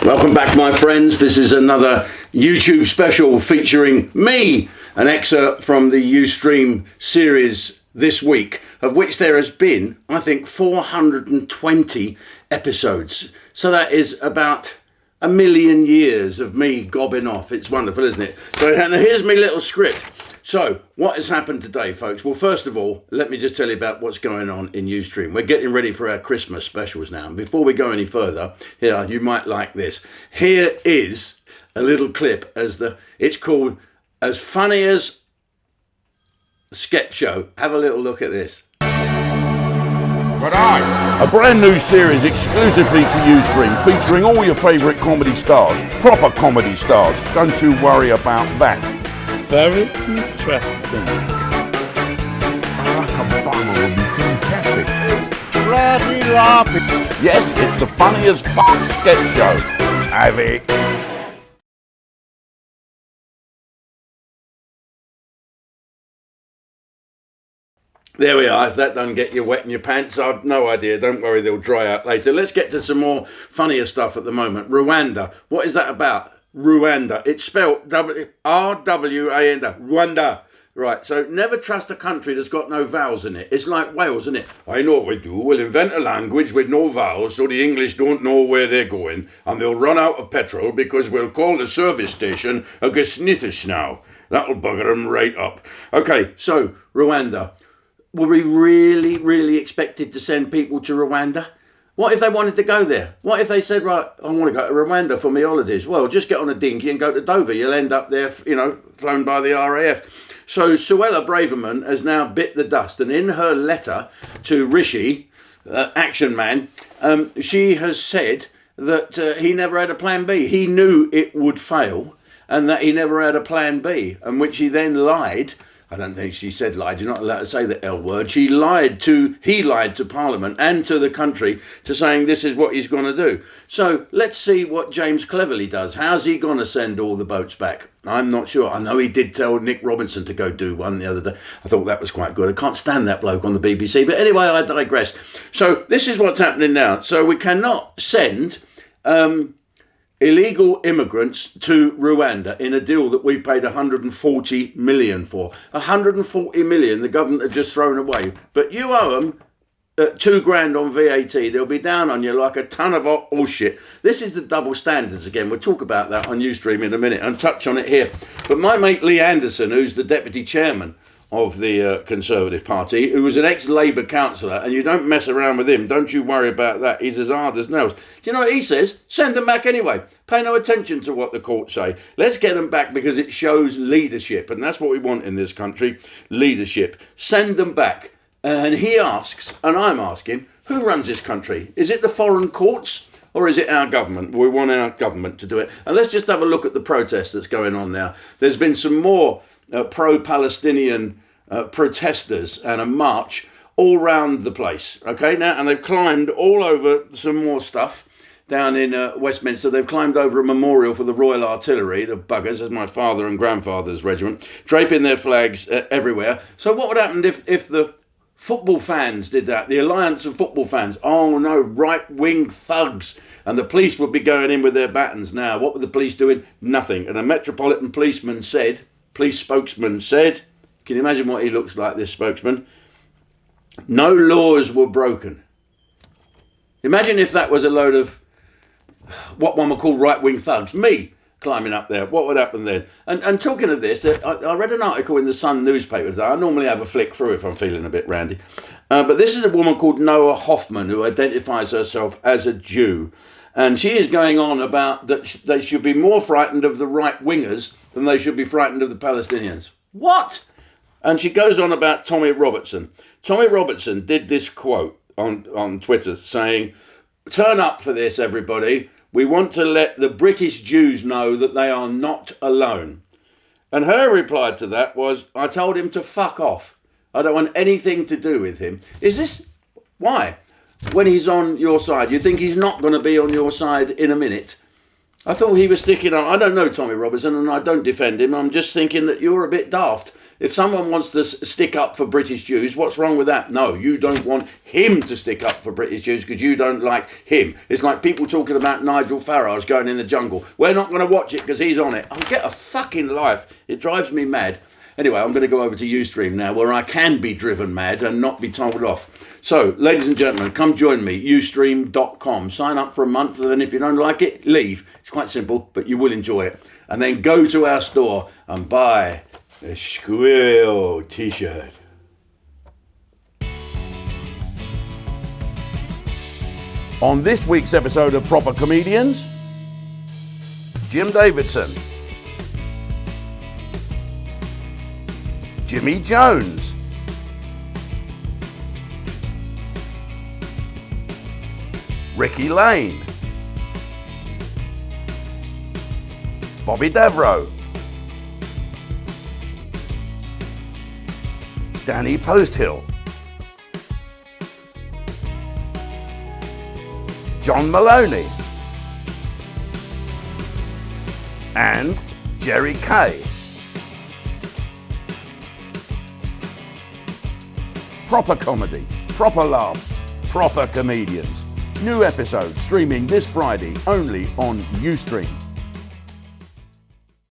Welcome back, my friends. This is another YouTube special featuring me, an excerpt from the Ustream series this week, of which there has been, I think, 420 episodes. So that is about a million years of me gobbing off. It's wonderful, isn't it? So and here's my little script. So what has happened today, folks? Well, first of all, let me just tell you about what's going on in Ustream. We're getting ready for our Christmas specials now. And before we go any further, here, you might like this. Here is a little clip it's called As Funny as Sketch Show. Have a little look at this. A brand new series exclusively to Ustream, featuring all your favourite comedy stars, proper comedy stars. Don't you worry about that. Very interesting. Barack Obama would be fantastic. Bloody laughing. Yes, it's the funny as fuck sketch show. Have it. There we are. If that doesn't get you wet in your pants, I've no idea. Don't worry, they'll dry out later. Let's get to some more funnier stuff at the moment. Rwanda. What is that about? Rwanda. It's spelled R-W-A-N-D. Rwanda. Right, so never trust a country that's got no vowels in it. It's like Wales, isn't it? I know what we do. We'll invent a language with no vowels so the English don't know where they're going, and they'll run out of petrol because we'll call the service station a gesnithish now. That'll bugger them right up. Okay, so Rwanda. Were we really expected to send people to Rwanda? What if they wanted to go there? What if they said, right, I want to go to Rwanda for my holidays? Well, just get on a dinghy and go to Dover. You'll end up there, flown by the RAF. So Suella Braverman has now bit the dust. And in her letter to Rishi, Action Man, she has said that he never had a plan B. He knew it would fail and that he never had a plan B, and which he then lied. I don't think she said lied. You're not allowed to say the L word. He lied to Parliament and to the country to saying this is what he's going to do. So let's see what James Cleverly does. How's he going to send all the boats back? I'm not sure. I know he did tell Nick Robinson to go do one the other day. I thought that was quite good. I can't stand that bloke on the BBC. But anyway, I digress. So this is what's happening now. So we cannot send illegal immigrants to Rwanda in a deal that we've paid 140 million for. 140 million the government have just thrown away. But you owe them $2,000 on VAT. They'll be down on you like a ton of hot bullshit. This is the double standards again. We'll talk about that on Ustream in a minute and touch on it here. But my mate Lee Anderson, who's the deputy chairman of the Conservative Party, who was an ex-Labour councillor, and you don't mess around with him. Don't you worry about that. He's as hard as nails. Do you know what he says? Send them back anyway. Pay no attention to what the courts say. Let's get them back because it shows leadership, and that's what we want in this country, leadership. Send them back. And he asks, and I'm asking, who runs this country? Is it the foreign courts? Or is it our government? We want our government to do it. And let's just have a look at the protest that's going on now. There's been some more pro-Palestinian protesters and a march all round the place. Okay, now, and they've climbed all over some more stuff down in Westminster. They've climbed over a memorial for the Royal Artillery, the buggers, as my father and grandfather's regiment, draping their flags everywhere. So what would happen if the football fans did that? The Alliance of Football Fans. Oh no, right-wing thugs. And the police would be going in with their batons now. What were the police doing? Nothing. And a Metropolitan police spokesman said, can you imagine what he looks like, this spokesman? No laws were broken. Imagine if that was a load of what one would call right-wing thugs. Me climbing up there. What would happen then? And talking of this, I read an article in the Sun newspaper today. I normally have a flick through if I'm feeling a bit randy. But this is a woman called Noah Hoffman who identifies herself as a Jew. And she is going on about that they should be more frightened of the right-wingers than they should be frightened of the Palestinians. What? And she goes on about Tommy Robertson. Tommy Robertson did this quote on Twitter saying, turn up for this, everybody. We want to let the British Jews know that they are not alone. And her reply to that was, I told him to fuck off. I don't want anything to do with him. Is this... Why? When he's on your side, you think he's not going to be on your side in a minute? I thought he was sticking on... I don't know Tommy Robertson and I don't defend him. I'm just thinking that you're a bit daft. If someone wants to stick up for British Jews, what's wrong with that? No, you don't want him to stick up for British Jews because you don't like him. It's like people talking about Nigel Farage going in the jungle. We're not going to watch it because he's on it. I'll get a fucking life. It drives me mad. Anyway, I'm going to go over to Ustream now, where I can be driven mad and not be told off. So, ladies and gentlemen, come join me, ustream.com. Sign up for a month, and if you don't like it, leave. It's quite simple, but you will enjoy it. And then go to our store and buy a Squirrel t-shirt. On this week's episode of Proper Comedians, Jim Davidson, Jimmy Jones, Ricky Lane, Bobby Devereaux, Danny Posthill, John Maloney, and Jerry Kay. Proper comedy, proper laughs, proper comedians. New episode streaming this Friday only on Ustream.